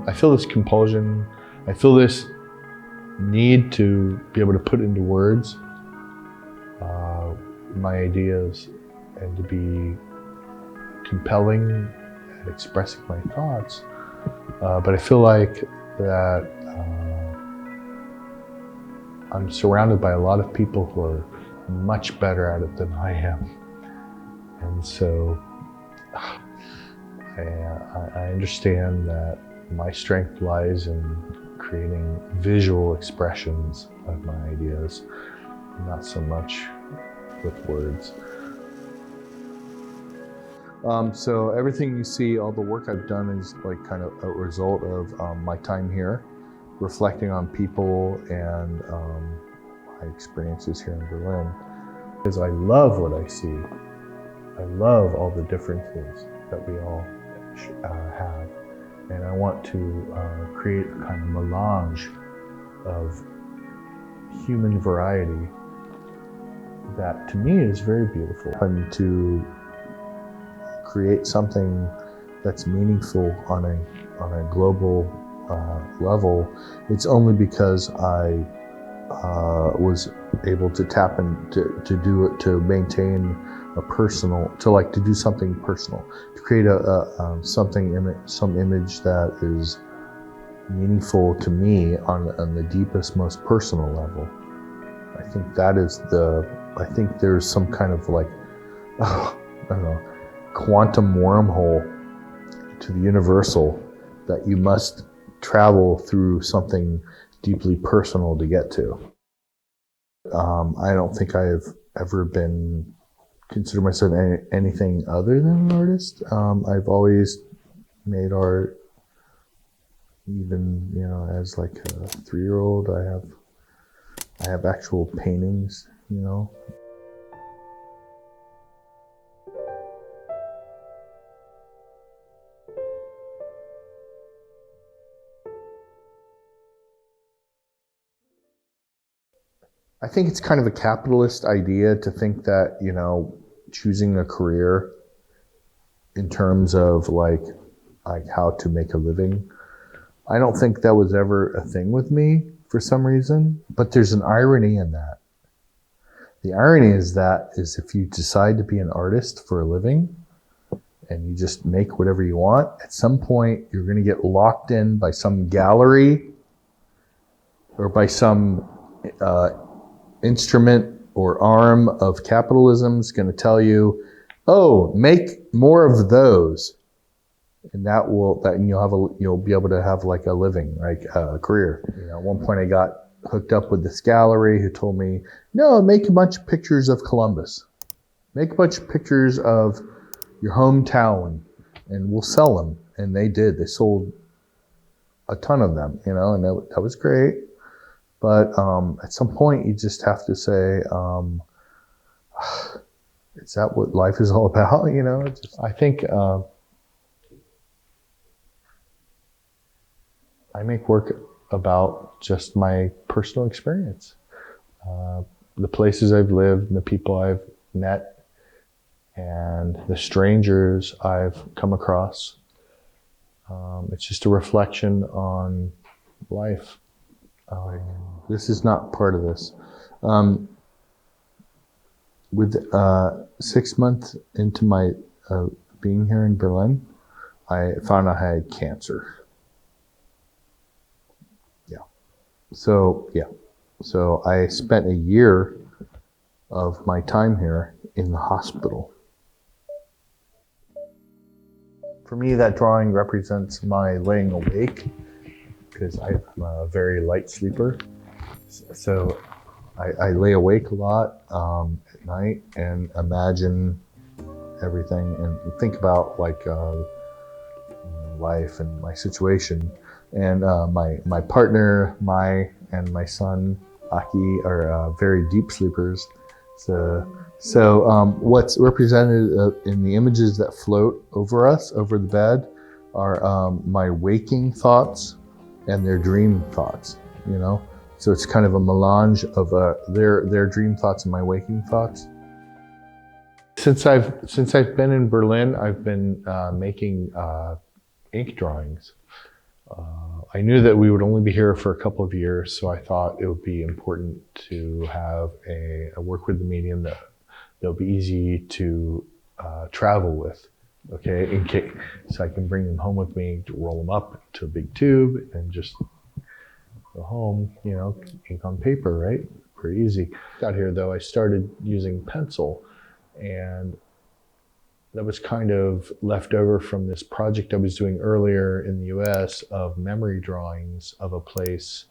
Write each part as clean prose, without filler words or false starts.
I feel this compulsion. I feel this need to be able to put into words my ideas and to be compelling at expressing my thoughts. But I feel like that I'm surrounded by a lot of people who are much better at it than I am. And so I understand that my strength lies in creating visual expressions of my ideas, not so much with words. So everything you see, all the work I've done is like kind of a result of my time here, reflecting on people and my experiences here in Berlin. Because I love what I see. I love all the differences that we all have. And I want to create a kind of melange of human variety that to me is very beautiful. And to create something that's meaningful on a global level, it's only because I was able to tap into to do it, to maintain a personal, to do something personal, to create some image that is meaningful to me on the deepest, most personal level. I think that is I think there's some kind of like, I don't know, quantum wormhole to the universal that you must travel through something deeply personal to get to. I don't think I've ever consider myself anything other than an artist. I've always made art, even as like a 3-year-old. I have actual paintings, I think it's kind of a capitalist idea to think that, choosing a career in terms of like how to make a living. I don't think that was ever a thing with me for some reason, but there's an irony in that. The irony is if you decide to be an artist for a living and you just make whatever you want, at some point you're going to get locked in by some gallery or by some instrument or arm of capitalism is going to tell you, oh, make more of those, and you'll be able to have like a living, like a career. At one point I got hooked up with this gallery who told me, no, make a bunch of pictures of Columbus, make a bunch of pictures of your hometown, and we'll sell them. And they did. They sold a ton of them, and that was great. But at some point, you just have to say, is that what life is all about? I think I make work about just my personal experience, the places I've lived, and the people I've met, and the strangers I've come across. It's just a reflection on life. This is not part of this. With 6 months into my being here in Berlin, I found I had cancer. So I spent a year of my time here in the hospital. For me, that drawing represents my laying awake, because I'm a very light sleeper. So I lay awake a lot at night and imagine everything and think about like life and my situation. And my partner, and my son, Aki, are very deep sleepers. So what's represented in the images that float over us, over the bed, are my waking thoughts and their dream thoughts, So it's kind of a melange of their dream thoughts and my waking thoughts. Since I've been in Berlin, I've been making ink drawings. I knew that we would only be here for a couple of years, so I thought it would be important to have a work with the medium that'll be easy to travel with. Okay, in case, so I can bring them home with me, to roll them up to a big tube and just go home, you know, ink on paper, right? Pretty easy. Out here though, I started using pencil, and that was kind of left over from this project I was doing earlier in the US of memory drawings of a place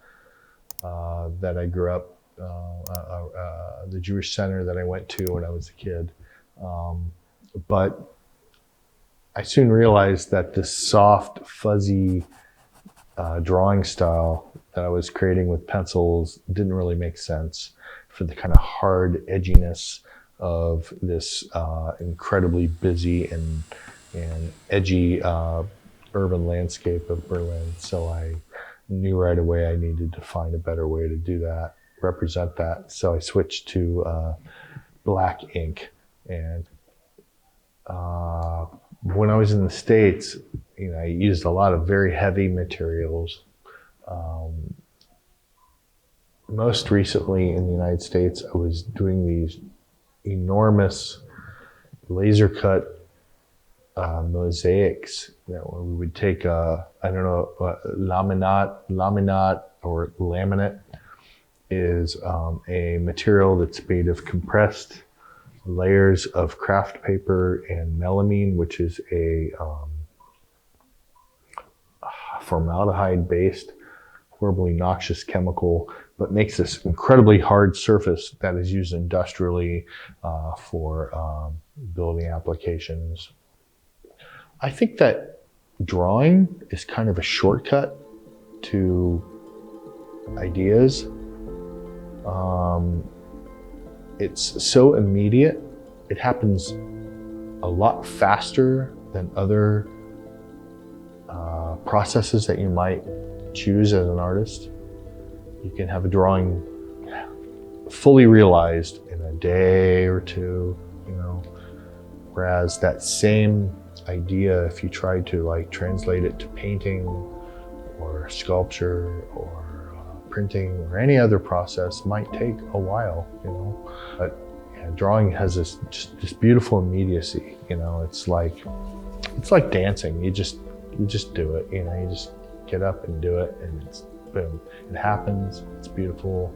that I grew up, the Jewish center that I went to when I was a kid. But I soon realized that this soft, fuzzy drawing style that I was creating with pencils didn't really make sense for the kind of hard edginess of this incredibly busy and edgy urban landscape of Berlin. So I knew right away I needed to find a better way to do that, represent that. So I switched to black ink. And when I was in the States, you know, I used a lot of very heavy materials. Most recently in the United States, I was doing these enormous laser cut mosaics that we would take I don't know, laminate or laminate is a material that's made of compressed layers of craft paper and melamine, which is a formaldehyde based horribly noxious chemical, but makes this incredibly hard surface that is used industrially for building applications. I think that drawing is kind of a shortcut to ideas. It's so immediate. It happens a lot faster than other processes that you might choose as an artist. You can have a drawing fully realized in a day or two, you know, whereas that same idea, if you try to like translate it to painting or sculpture or printing or any other process, might take a while, you know. But yeah, drawing has this beautiful immediacy, you know. It's like dancing. You just do it, you know. You just get up and do it, and it's boom. It happens. It's beautiful,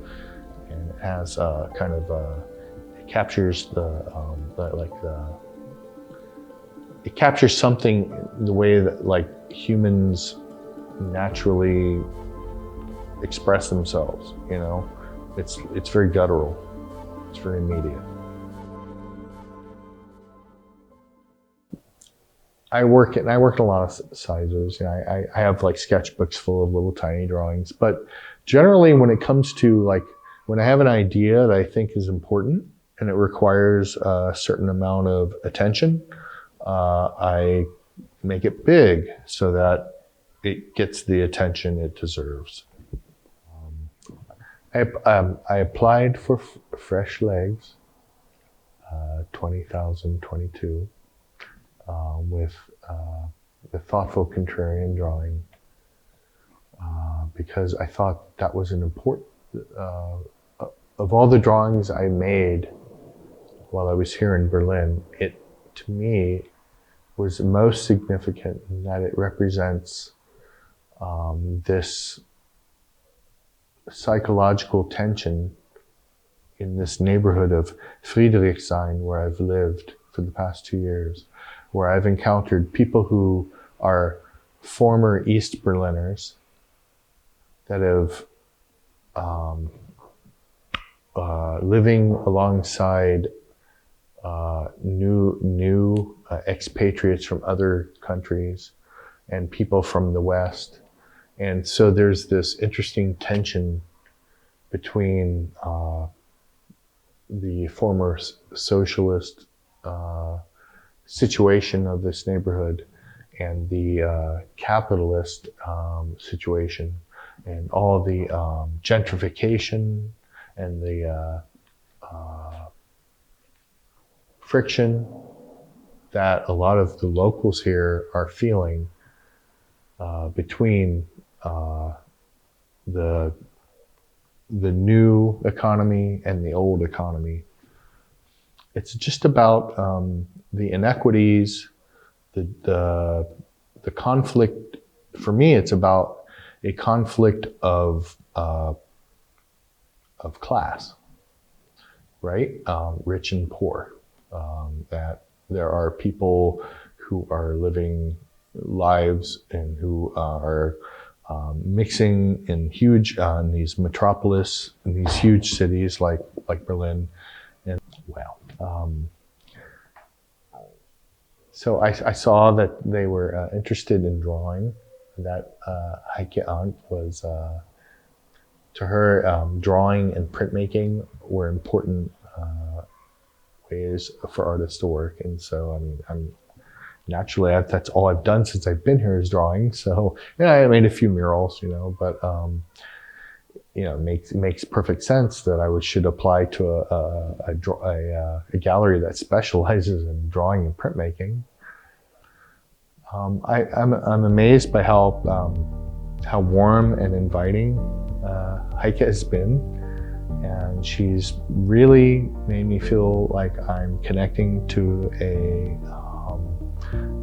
and it has kind of it captures it captures something the way that like humans naturally express themselves, you know. It's very guttural. It's very immediate. I work in a lot of sizes. You know, I have like sketchbooks full of little tiny drawings, but generally when it comes to like, when I have an idea that I think is important and it requires a certain amount of attention, I make it big so that it gets the attention it deserves. I applied for Fresh Legs 2022 with the thoughtful contrarian drawing because I thought that was an important, of all the drawings I made while I was here in Berlin, it to me was most significant in that it represents this psychological tension in this neighborhood of Friedrichshain where I've lived for the past 2 years, where I've encountered people who are former East Berliners that have living alongside new expatriates from other countries and people from the West. And so there's this interesting tension between the former socialist situation of this neighborhood and the capitalist situation, and all the gentrification and the friction that a lot of the locals here are feeling between the new economy and the old economy. It's just about the inequities, the conflict. For me, it's about a conflict of class, right? Rich and poor. That there are people who are living lives and who are mixing in huge in these metropolis, in these huge cities like Berlin, and wow. So I saw that they were interested in drawing. That Heike Arndt was, to her, drawing and printmaking were important ways for artists to work. And so, I mean, that's all I've done since I've been here is drawing. So, yeah, I made a few murals, but it makes perfect sense that I should apply to a gallery that specializes in drawing and printmaking. I'm amazed by how warm and inviting Heike has been, and she's really made me feel like I'm connecting to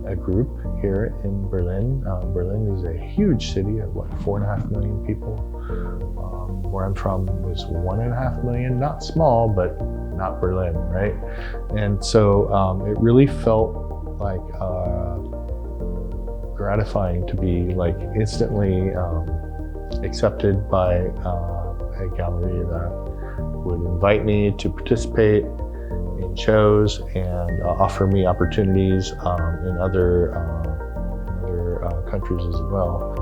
a group here in Berlin. Berlin is a huge city of 4.5 million people. Where I'm from is 1.5 million, not small, but not Berlin, right? And so it really felt like gratifying to be instantly accepted by a gallery that would invite me to participate in shows and offer me opportunities in other countries as well.